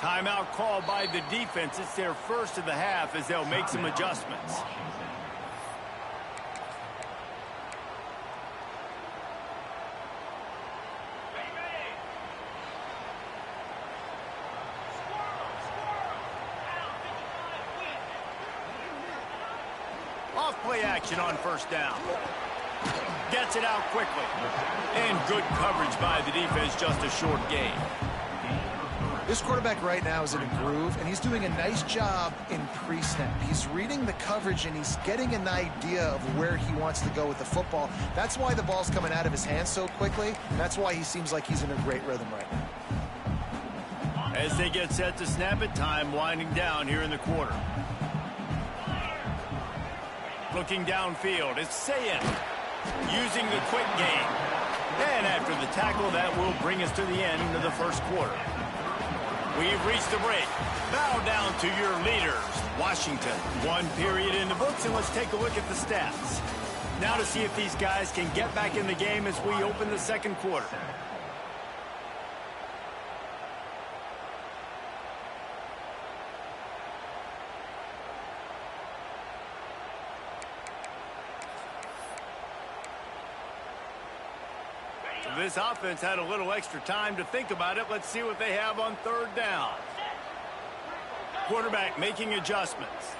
Timeout called by the defense. It's their first of the half as they'll make some adjustments. Off-play action on first down. Gets it out quickly. And good coverage by the defense, just a short gain. This quarterback right now is in a groove, and he's doing a nice job in pre-snap. He's reading the coverage, and he's getting an idea of where he wants to go with the football. That's why the ball's coming out of his hands so quickly. That's why he seems like he's in a great rhythm right now. As they get set to snap it, time winding down here in the quarter. Looking downfield, it's Sayin using the quick game. And after the tackle, that will bring us to the end of the first quarter. We've reached the break. Bow down to your leaders, Washington. One period in the books, and let's take a look at the stats. Now to see if these guys can get back in the game as we open the second quarter. This offense had a little extra time to think about it. Let's see what they have on third down. Quarterback making adjustments.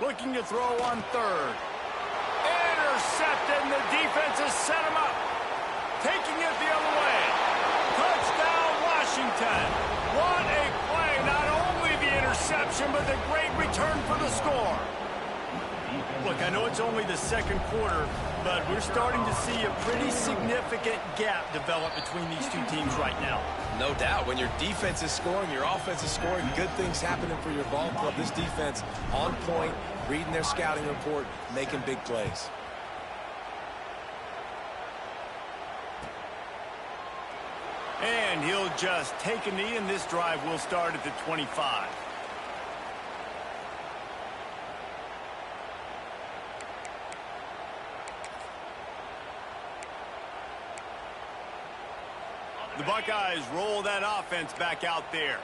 Looking to throw on third. Intercepted, and the defense has set him up. Taking it the other way. Touchdown, Washington. What a play. Not only the interception, but the great return for the score. Look, I know it's only the second quarter, but we're starting to see a pretty significant gap develop between these two teams right now. No doubt. When your defense is scoring, your offense is scoring, good things happening for your ball club. This defense on point, reading their scouting report, making big plays. And he'll just take a knee, and this drive will start at the 25. The Buckeyes roll that offense back out there.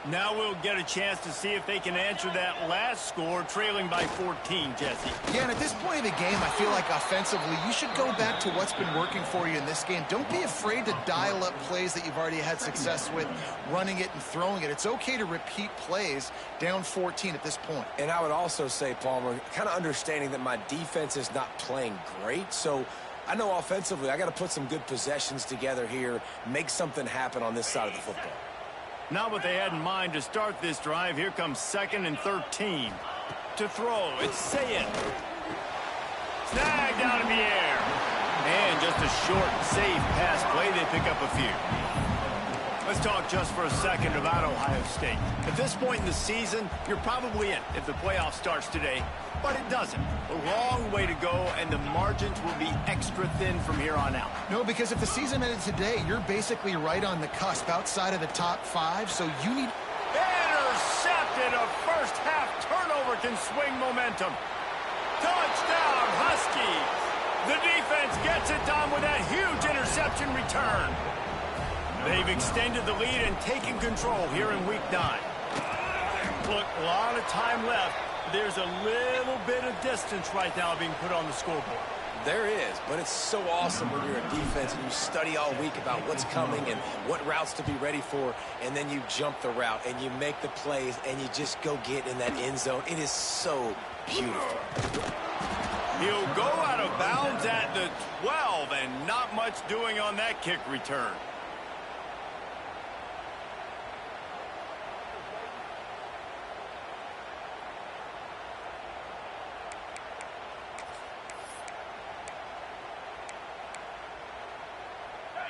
Now we'll get a chance to see if they can answer that last score, trailing by 14, Jesse. Yeah, and at this point of the game, I feel like offensively, you should go back to what's been working for you in this game. Don't be afraid to dial up plays that you've already had success with, running it and throwing it. It's okay to repeat plays down 14 at this point. And I would also say, Palmer, kind of understanding that my defense is not playing great, so I know offensively I got to put some good possessions together here, make something happen on this side of the football. Not what they had in mind to start this drive. Here comes 2nd and 13. To throw, it's Sayin. Snagged out in the air. And just a short, safe pass play. They pick up a few. Let's talk just for a second about Ohio State. At this point in the season, you're probably in if the playoff starts today. But it doesn't. A long way to go, and the margins will be extra thin from here on out. No, because if the season ended today, you're basically right on the cusp, outside of the top 5, so you need... Intercepted! A first-half turnover can swing momentum. Touchdown, Huskies! The defense gets it done with that huge interception return. They've extended the lead and taken control here in Week 9. Look, a lot of time left. There's a little bit of distance right now being put on the scoreboard. There is, but it's so awesome when you're a defense and you study all week about what's coming and what routes to be ready for, and then you jump the route and you make the plays and you just go get in that end zone. It is so beautiful. He'll go out of bounds at the 12, and not much doing on that kick return.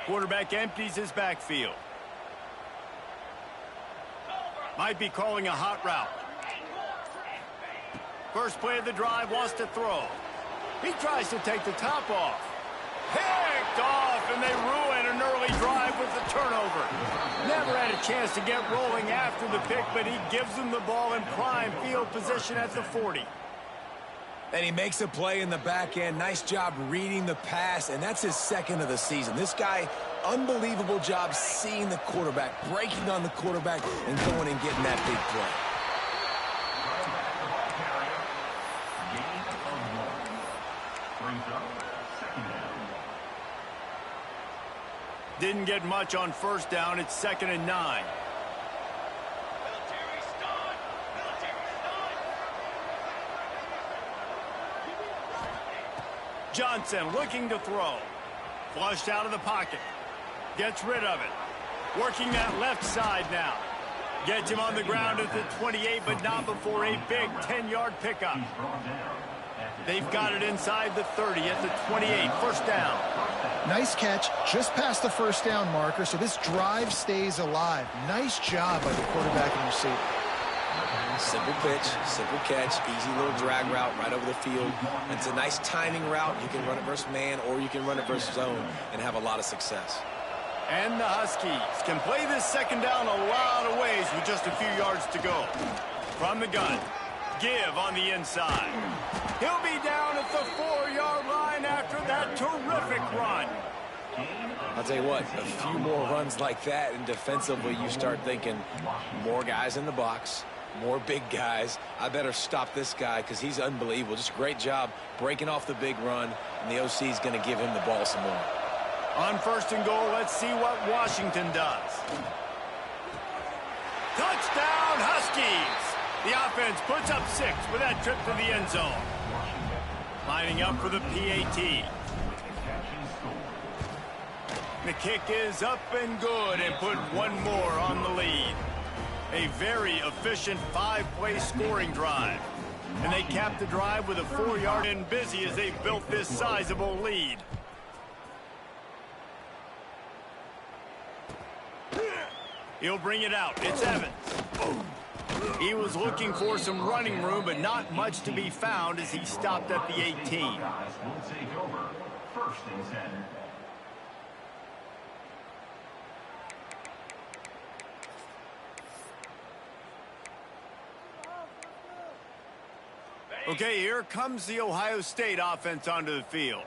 Quarterback empties his backfield. Might be calling a hot route. First play of the drive, wants to throw. He tries to take the top off. Picked off, and they ruin an early drive with the turnover. Never had a chance to get rolling after the pick, but he gives them the ball in prime field position at the 40. And he makes a play in the back end. Nice job reading the pass, and that's his 2nd of the season. This guy unbelievable job seeing the quarterback, breaking on the quarterback, and going and getting that big play. Didn't get much on first down. It's 2nd and 9. Johnson looking to throw. Flushed out of the pocket. Gets rid of it. Working that left side now. Gets him on the ground at the 28, but not before a big 10-yard pickup. They've got it inside the 30 at the 28. First down. Nice catch, just past the first down marker, so this drive stays alive. Nice job by the quarterback and receiver. Simple pitch, simple catch, easy little drag route right over the field. It's a nice timing route. You can run it versus man or you can run it versus zone and have a lot of success. And the Huskies can play this second down a lot of ways with just a few yards to go. From the gun, Give on the inside. He'll be down at the 4-yard line after that terrific run. I'll tell you what, a few more runs like that, and defensively you start thinking more guys in the box, more big guys. I better stop this guy because he's unbelievable. Just a great job breaking off the big run, and the OC is going to give him the ball some more. On 1st and goal, let's see what Washington does. Touchdown, Huskies! The offense puts up 6 with that trip to the end zone. Lining up for the PAT. The kick is up and good and put one more on the lead. A very efficient 5-play scoring drive. And they cap the drive with a 4-yard and busy as they built this sizable lead. He'll bring it out. It's Evans. He was looking for some running room, but not much to be found as he stopped at the 18. Okay, here comes the Ohio State offense onto the field.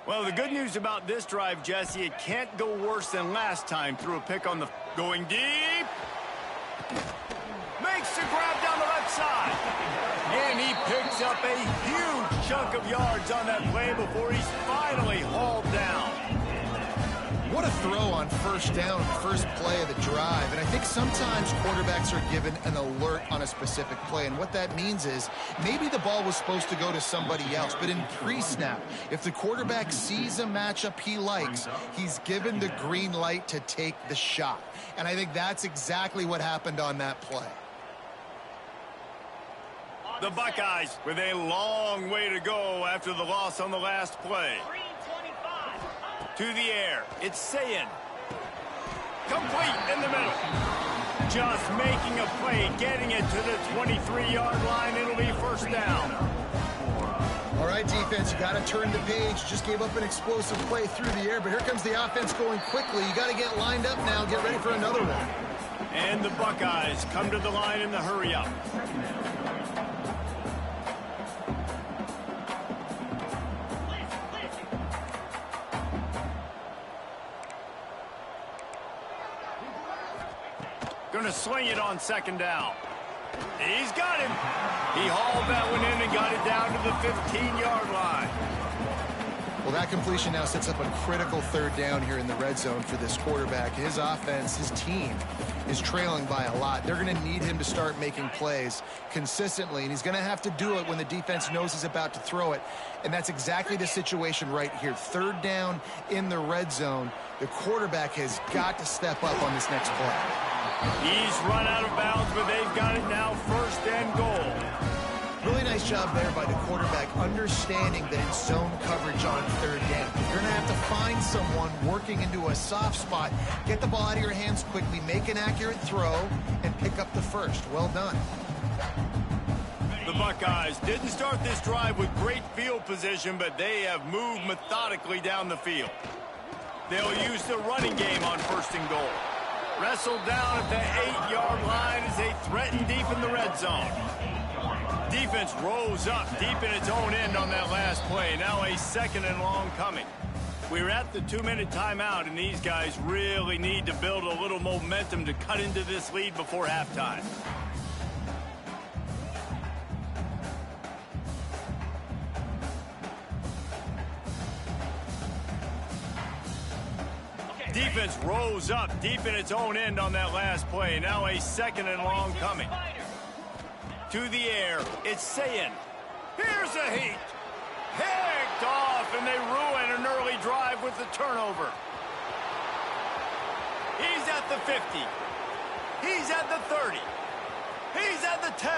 Well, the good news about this drive, Jesse, it can't go worse than last time. Threw a pick on the... Going deep. Makes the grab down the left side. And he picks up a huge chunk of yards on that play before he's finally hauled down. What a throw on 1st down, first play of the drive. And I think sometimes quarterbacks are given an alert on a specific play. And what that means is maybe the ball was supposed to go to somebody else. But in pre-snap, if the quarterback sees a matchup he likes, he's given the green light to take the shot. And I think that's exactly what happened on that play. The Buckeyes with a long way to go after the loss on the last play. To the air, it's Sayin. Complete in the middle. Just making a play, getting it to the 23-yard line. It'll be 1st down. All right, defense, you got to turn the page. Just gave up an explosive play through the air, but here comes the offense going quickly. You got to get lined up now, get ready for another one. And the Buckeyes come to the line in the hurry-up. Going to sling it on 2nd down. He's got him. He hauled that one in and got it down to the 15-yard line. Well, that completion now sets up a critical 3rd down here in the red zone for this quarterback. His offense, his team, is trailing by a lot. They're going to need him to start making plays consistently, and he's going to have to do it when the defense knows he's about to throw it. And that's exactly the situation right here. 3rd down in the red zone. The quarterback has got to step up on this next play. He's run out of bounds, but they've got it now 1st and goal. Really nice job there by the quarterback, understanding that it's zone coverage on 3rd down. You're going to have to find someone working into a soft spot, get the ball out of your hands quickly, make an accurate throw, and pick up the 1st. Well done. The Buckeyes didn't start this drive with great field position, but they have moved methodically down the field. They'll use the running game on 1st and goal. Wrestled down at the 8-yard line as they threaten deep in the red zone. Defense rose up deep in its own end on that last play. Now a 2nd and long coming. We're at the 2-minute timeout, and these guys really need to build a little momentum to cut into this lead before halftime. Defense rose up deep in its own end on that last play. Now a 2nd and long coming. To the air, it's Sayin. Here's a heat. Picked off, and they ruin an early drive with the turnover. He's at the 50. He's at the 30. He's at the 10.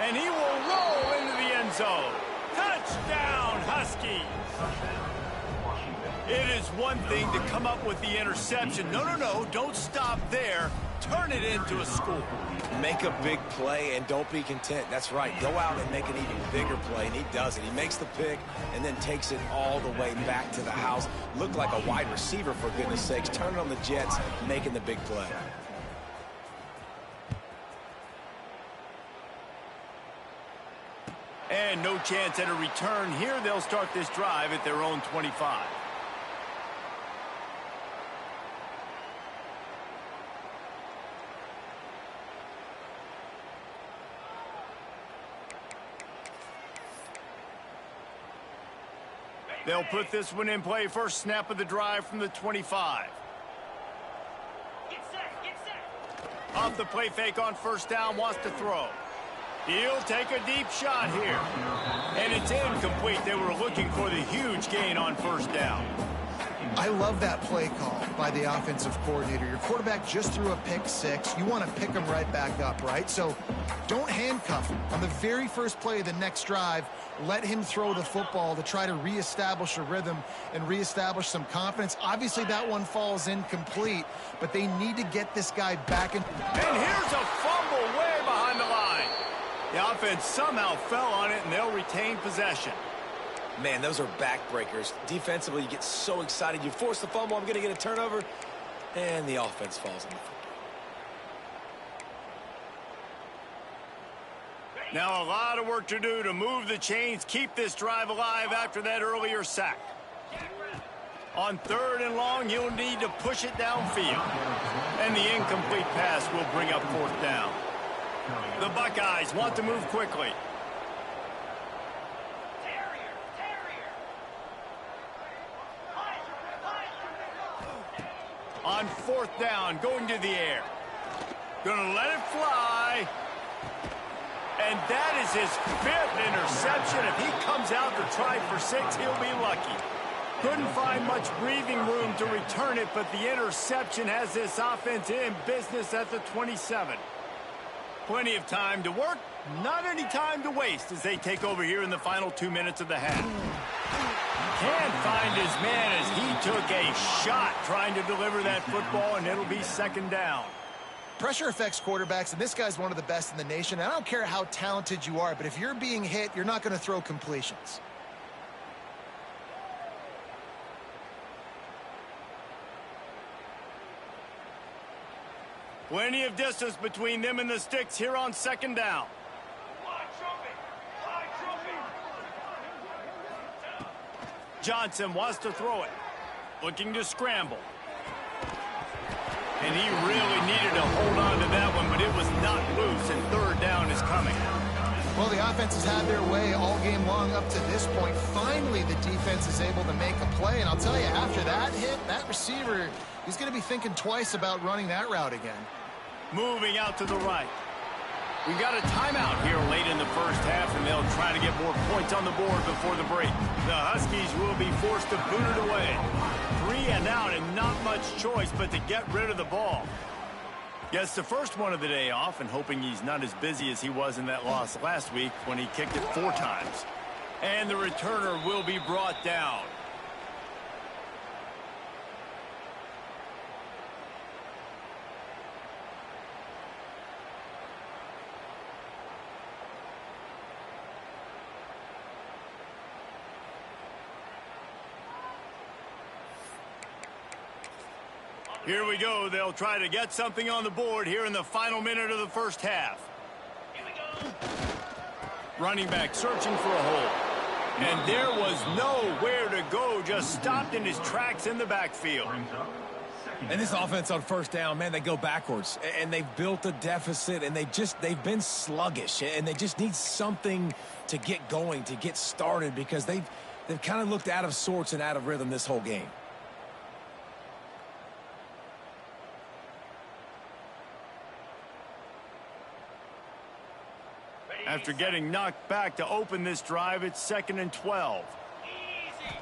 And he will roll into the end zone. Touchdown, Huskies. It is one thing to come up with the interception. No, don't stop there. Turn it into a score. Make a big play and don't be content. That's right. Go out and make an even bigger play, and he does it. He makes the pick and then takes it all the way back to the house. Looked like a wide receiver, for goodness sakes. Turn it on the Jets, making the big play. And no chance at a return here. They'll start this drive at their own 25. They'll put this one in play. First snap of the drive from the 25. Get set. Off the play fake on first down, wants to throw. He'll take a deep shot here. And it's incomplete. They were looking for the huge gain on first down. I love that play call by the offensive coordinator. Your quarterback just threw a pick six. You want to pick him right back up, right? So don't handcuff him. On the very first play of the next drive, let him throw the football to try to reestablish a rhythm and reestablish some confidence. Obviously, that one falls incomplete, but they need to get this guy back in. And here's a fumble way behind the line. The offense somehow fell on it, and they'll retain possession. Man, those are backbreakers. Defensively, you get so excited. You force the fumble, I'm going to get a turnover, and the offense falls on the football. Now a lot of work to do to move the chains, keep this drive alive after that earlier sack. On 3rd and long, he'll need to push it downfield. And the incomplete pass will bring up 4th down. The Buckeyes want to move quickly. On 4th down, going to the air. Gonna let it fly. And that is his 5th interception. If he comes out to try for 6, he'll be lucky. Couldn't find much breathing room to return it, but the interception has this offense in business at the 27. Plenty of time to work, not any time to waste as they take over here in the final 2 minutes of the half. Can't find his man as he took a shot trying to deliver that football, and it'll be 2nd down. Pressure affects quarterbacks, and this guy's one of the best in the nation. I don't care how talented you are, but if you're being hit, you're not going to throw completions. Plenty of distance between them and the sticks here on 2nd down. Johnson wants to throw it. Looking to scramble. And he really needed to hold on to that one, but it was not loose, and 3rd down is coming. Well, the offense has had their way all game long up to this point. Finally, the defense is able to make a play, and I'll tell you, after that hit, that receiver, he's going to be thinking twice about running that route again. Moving out to the right. We've got a timeout here late in the first half, and they'll try to get more points on the board before the break. The Huskies will be forced to boot it away. 3 and out, and not much choice but to get rid of the ball. Gets the first one of the day off, and hoping he's not as busy as he was in that loss last week when he kicked it 4 times. And the returner will be brought down. Here we go. They'll try to get something on the board here in the final minute of the first half. Running back searching for a hole. And there was nowhere to go, just stopped in his tracks in the backfield. And this offense on first down, man, they go backwards. And they've built a deficit, and they've been sluggish. And they just need something to get going, to get started, because they've kind of looked out of sorts and out of rhythm this whole game. After getting knocked back to open this drive, it's 2nd and 12. Easy.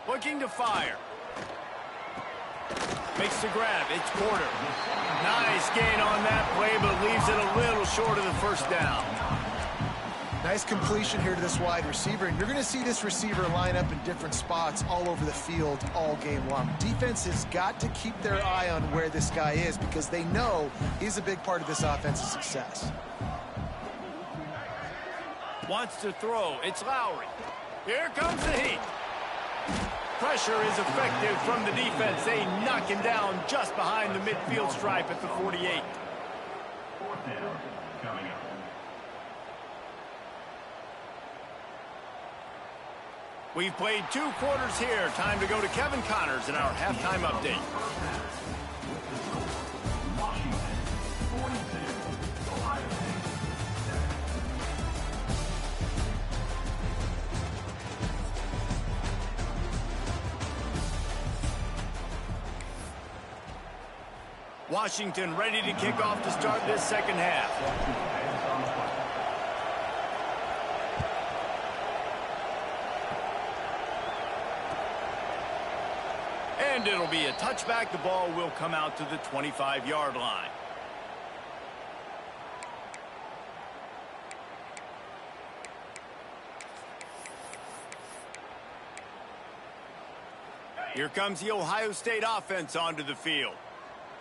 Looking to fire. Makes the grab. It's Porter. Nice gain on that play, but leaves it a little short of the first down. Nice completion here to this wide receiver, and you're going to see this receiver line up in different spots all over the field all game long. Defense has got to keep their eye on where this guy is because they know he's a big part of this offense's success. Wants to throw. It's Lowry. Here comes the heat. Pressure is effective from the defense. They knock him down just behind the midfield stripe at the 48. We've played 2 quarters here. Time to go to Kevin Connors in our halftime update. Washington ready to kick off to start this second half. And it'll be a touchback. The ball will come out to the 25-yard line. Here comes the Ohio State offense onto the field.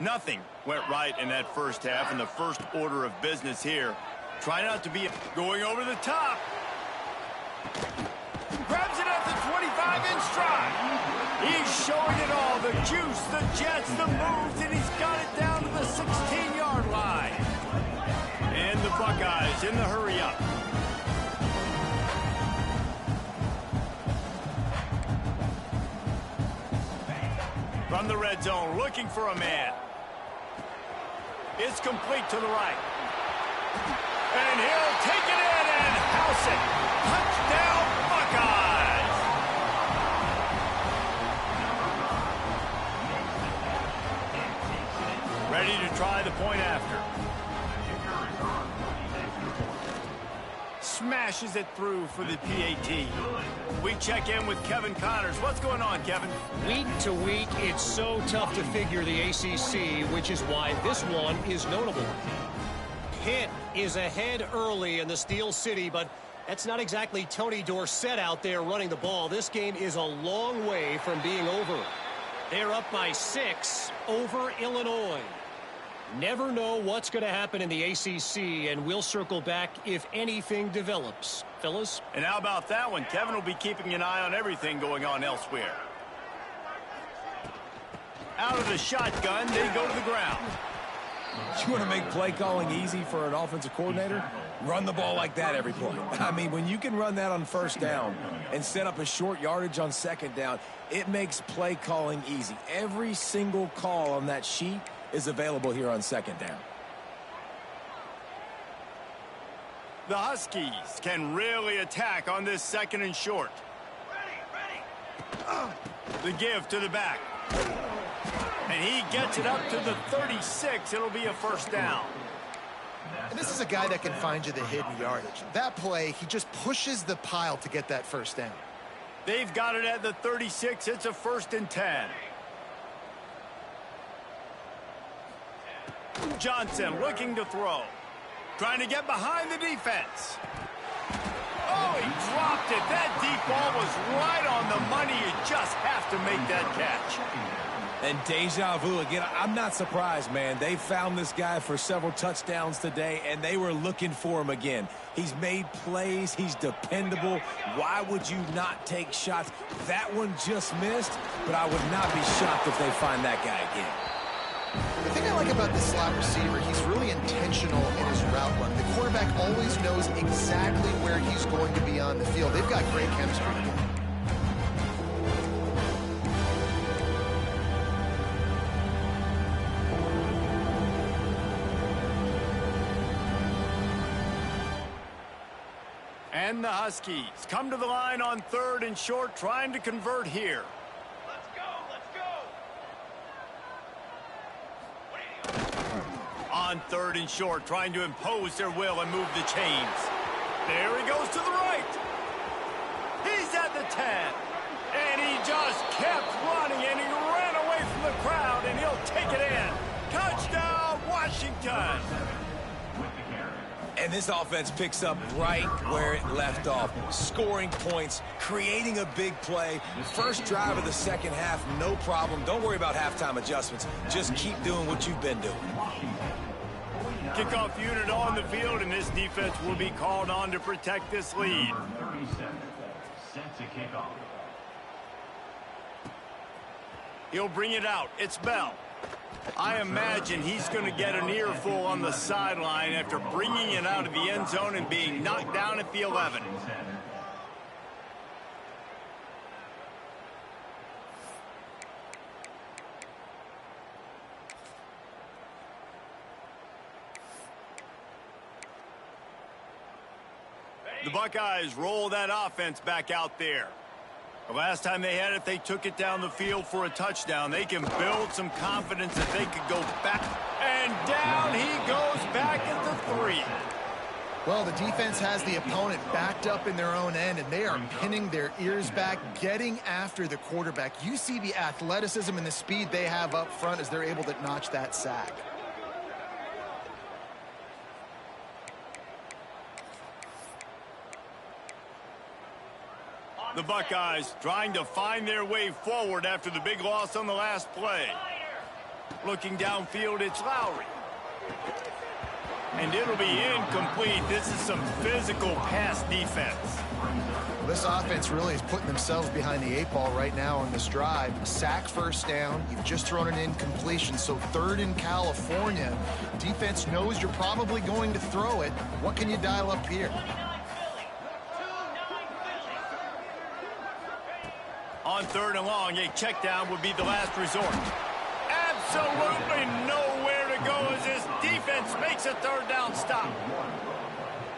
Nothing went right in that first half, and the first order of business here. Try not to be going over the top. Grabs it at the 25 in stride. He's showing it all. The juice, the jets, the moves, and he's got it down to the 16-yard line. And the Buckeyes in the hurry-up. From the red zone, looking for a man. It's complete to the right. And he'll take it in and house it. Touchdown, Buckeyes. Ready to try the point after. Smashes it through for the PAT. We check in with Kevin Connors. What's going on, Kevin? Week to week, it's so tough to figure the ACC, which is why this one is notable. Pitt is ahead early in the Steel City, but that's not exactly Tony Dorsett out there running the ball. This game is a long way from being over. They're up by 6 over Illinois. Never know what's going to happen in the ACC, and we'll circle back if anything develops. Fellas? And how about that one? Kevin will be keeping an eye on everything going on elsewhere. Out of the shotgun, they go to the ground. You want to make play calling easy for an offensive coordinator? Run the ball like that every play. I mean, when you can run that on first down and set up a short yardage on second down, it makes play calling easy. Every single call on that sheet is available here on second down. The Huskies can really attack on this 2nd and short. The give to the back. And he gets it up to the 36. It'll be a first down. And this is a guy that can find you the hidden yardage. That play, he just pushes the pile to get that first down. They've got it at the 36. It's a 1st and 10. Johnson looking to throw. Trying to get behind the defense. Oh, he dropped it. That deep ball was right on the money. You just have to make that catch. And deja vu again. I'm not surprised, man. They found this guy for several touchdowns today, and they were looking for him again. He's made plays. He's dependable. Why would you not take shots? That one just missed, but I would not be shocked if they find that guy again. The thing I like thing about the slot receiver, he's really intentional in his route run. The quarterback always knows exactly where he's going to be on the field. They've got great chemistry. And the Huskies come to the line on 3rd and short, trying to convert here. Let's go, let's go. On 3rd and short, trying to impose their will and move the chains. There he goes to the right. He's at the 10. And he just kept running, and he ran away from the crowd, and he'll take it in. Touchdown, Washington. And this offense picks up right where it left off. Scoring points, creating a big play. First drive of the second half, no problem. Don't worry about halftime adjustments. Just keep doing what you've been doing. Kickoff unit on the field, and this defense will be called on to protect this lead. Set to kick off. He'll bring it out. It's Bell. I imagine he's going to get an earful on the sideline after bringing it out of the end zone and being knocked down at the 11. The Buckeyes roll that offense back out there. The last time they had it, they took it down the field for a touchdown. They can build some confidence that they could go back. And down he goes back at the 3. Well, the defense has the opponent backed up in their own end, and they are pinning their ears back, getting after the quarterback. You see the athleticism and the speed they have up front as they're able to notch that sack. The Buckeyes trying to find their way forward after the big loss on the last play. Looking downfield, it's Lowry. And it'll be incomplete. This is some physical pass defense. This offense really is putting themselves behind the 8 ball right now on this drive. Sack, first down. You've just thrown an incompletion, so 3rd in California. Defense knows you're probably going to throw it. What can you dial up here? On 3rd and long, a check down would be the last resort. Absolutely nowhere to go as this defense makes a 3rd down stop.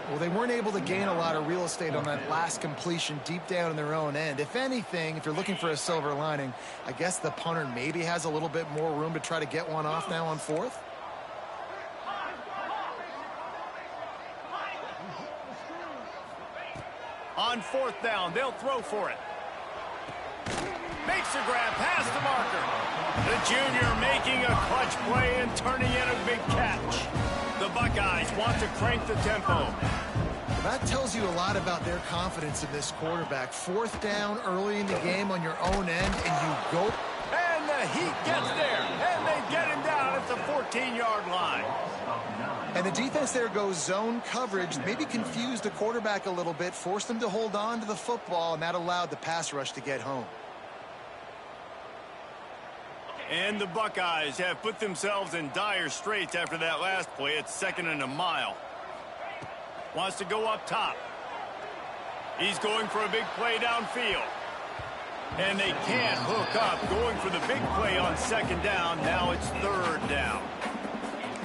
Well, they weren't able to gain a lot of real estate on that last completion deep down in their own end. If anything, if you're looking for a silver lining, I guess the punter maybe has a little bit more room to try to get one off now on 4th. On 4th down, they'll throw for it. Makes a grab past the marker. The junior making a clutch play and turning in a big catch. The Buckeyes want to crank the tempo. That tells you a lot about their confidence in this quarterback. 4th down early in the game on your own end, and you go. And the Heat gets there, and they get him down at the 14-yard line. And the defense there goes zone coverage, maybe confused the quarterback a little bit, forced him to hold on to the football, and that allowed the pass rush to get home. And the Buckeyes have put themselves in dire straits after that last play. It's 2nd and a mile. Wants to go up top. He's going for a big play downfield. And they can't hook up. Going for the big play on 2nd down. Now it's 3rd down.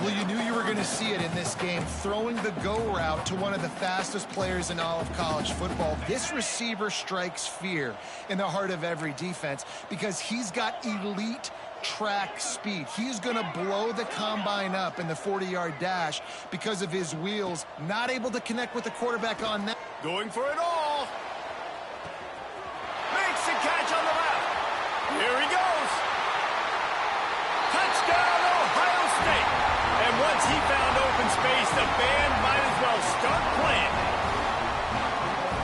Well, you knew you were going to see it in this game, throwing the go route to one of the fastest players in all of college football. This receiver strikes fear in the heart of every defense because he's got elite track speed. He's going to blow the combine up in the 40-yard dash because of his wheels, not able to connect with the quarterback on that. Going for it all. Makes the catch on the left. Here he goes. Touchdown, Ohio State. And once he found open space, the band might as well start playing.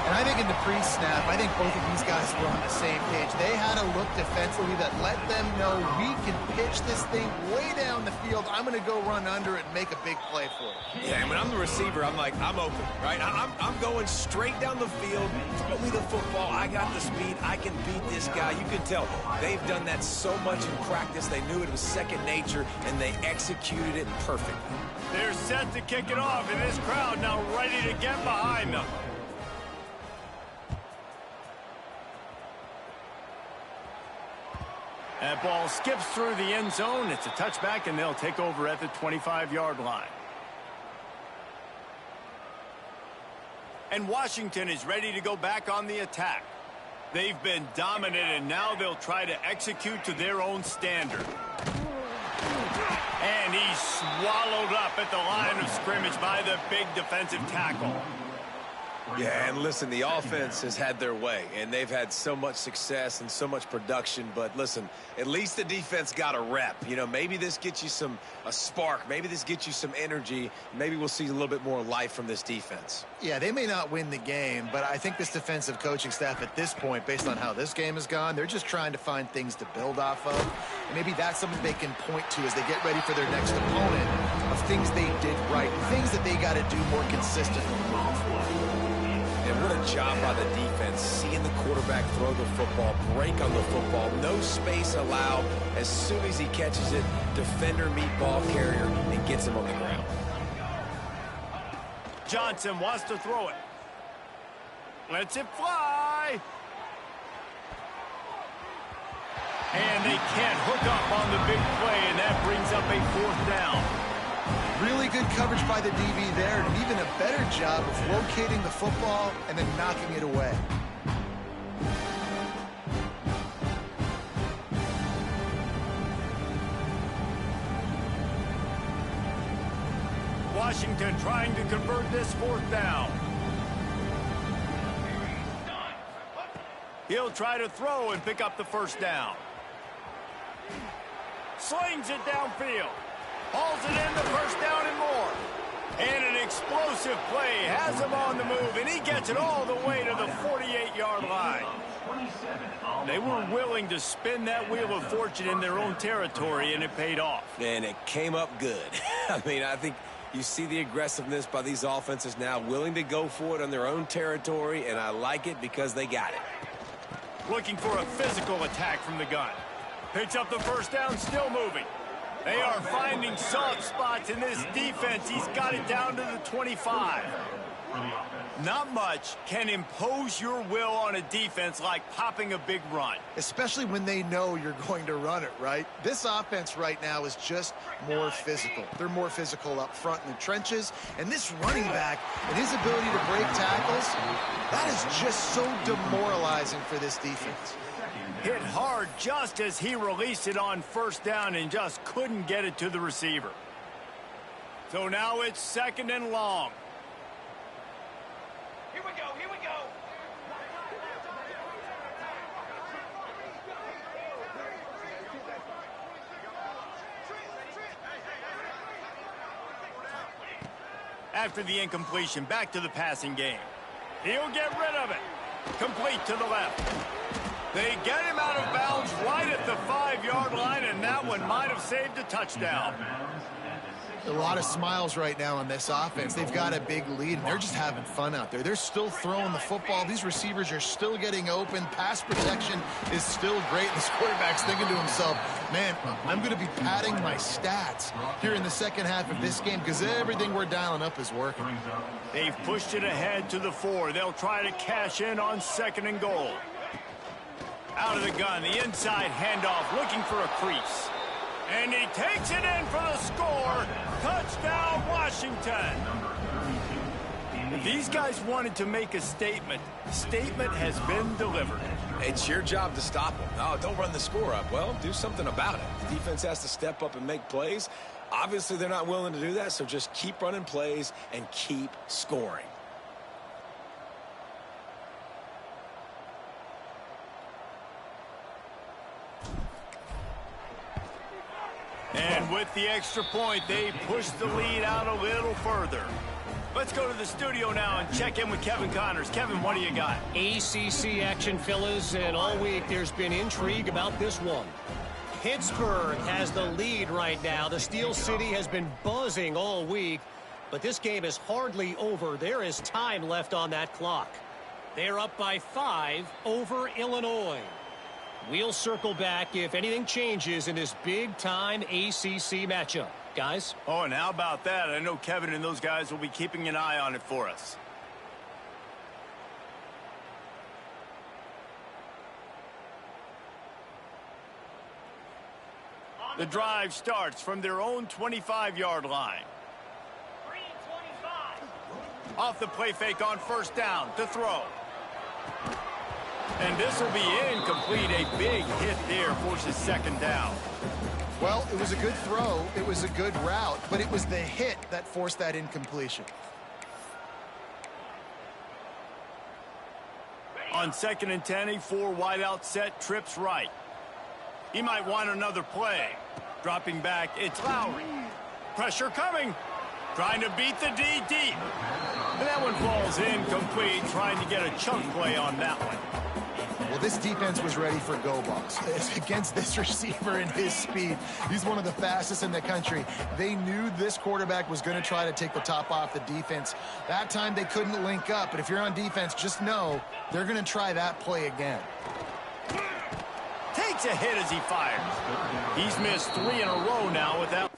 And And I think in the pre-snap, I think both of these guys were on the same page. They had a look defensively that let them know we can pitch this thing way down the field. I'm going to go run under it and make a big play for it. Yeah, and when I'm the receiver, I'm like, I'm open, right? I'm going straight down the field. Throw me the football. I got the speed. I can beat this guy. You can tell they've done that so much in practice. They knew it was second nature, and they executed it perfectly. They're set to kick it off, and this crowd now ready to get behind them. That ball skips through the end zone. It's a touchback, and they'll take over at the 25-yard line. And Washington is ready to go back on the attack. They've been dominant, and now they'll try to execute to their own standard. And he's swallowed up at the line of scrimmage by the big defensive tackle. Yeah, and listen, the offense has had their way, and they've had so much success and so much production. But listen, at least the defense got a rep. You know, maybe this gets you a spark. Maybe this gets you some energy. Maybe we'll see a little bit more life from this defense. Yeah, they may not win the game, but I think this defensive coaching staff at this point, based on how this game has gone, they're just trying to find things to build off of. And maybe that's something they can point to as they get ready for their next opponent of things they did right, things that they got to do more consistently. And what a job by the defense, seeing the quarterback throw the football, break on the football, no space allowed. As soon as he catches it, defender meet ball carrier and gets him on the ground. Johnson wants to throw it. Lets it fly. And they can't hook up on the big play, and that brings up a fourth down. Really good coverage by the DB there, and even a better job of locating the football and then knocking it away. Washington trying to convert this fourth down. He'll try to throw and pick up the first down. Slings it downfield. Hauls it in, the first down and more. And an explosive play has him on the move, and he gets it all the way to the 48-yard line. They were willing to spin that wheel of fortune in their own territory, and it paid off. And it came up good. I mean, I think you see the aggressiveness by these offenses now, willing to go for it on their own territory, and I like it because they got it. Looking for a physical attack from the gun. Picks up the first down, still moving. They are finding soft spots in this defense. He's got it down to the 25. Not much can impose your will on a defense like popping a big run. Especially when they know you're going to run it, right? This offense right now is just more physical. They're more physical up front in the trenches. And this running back and his ability to break tackles, that is just so demoralizing for this defense. Hit hard just as he released it on first down and just couldn't get it to the receiver. So now it's second and long. Here we go, here we go. After the incompletion, back to the passing game. He'll get rid of it. Complete to the left. They get him out of bounds right at the 5-yard line, and that one might have saved a touchdown. A lot of smiles right now on this offense. They've got a big lead, and they're just having fun out there. They're still throwing the football. These receivers are still getting open. Pass protection is still great. This quarterback's thinking to himself, man, I'm going to be padding my stats here in the second half of this game because everything we're dialing up is working. They've pushed it ahead to the 4. They'll try to cash in on second and goal. Out of the gun, the inside handoff, looking for a crease. And he takes it in for the score. Touchdown, Washington. These guys wanted to make a statement. Statement has been delivered. It's your job to stop them. Oh, don't run the score up. Well, do something about it. The defense has to step up and make plays. Obviously, they're not willing to do that, so just keep running plays and keep scoring. And with the extra point, they push the lead out a little further. Let's go to the studio now and check in with Kevin Connors. Kevin, what do you got? ACC action, fellas, and all week there's been intrigue about this one. Pittsburgh has the lead right now. The Steel City has been buzzing all week, but this game is hardly over. There is time left on that clock. They're up by 5 over Illinois. We'll circle back if anything changes in this big-time ACC matchup. Guys? Oh, and how about that? I know Kevin and those guys will be keeping an eye on it for us. The drive starts from their own 25-yard line. 3:25. Off the play fake on first down to throw. And this will be incomplete. A big hit there forces second down. Well, it was a good throw. It was a good route, but it was the hit that forced that incompletion. On 2nd and 10, a 4 wide out set, trips right. He might want another play. Dropping back, it's Lowry. Pressure coming. Trying to beat the D deep. And that one falls incomplete, trying to get a chunk play on that one. Well, this defense was ready for go balls. Against this receiver and his speed, he's one of the fastest in the country. They knew this quarterback was going to try to take the top off the defense. That time they couldn't link up, but if you're on defense, just know they're going to try that play again. Takes a hit as he fires. He's missed 3 in a row now with that.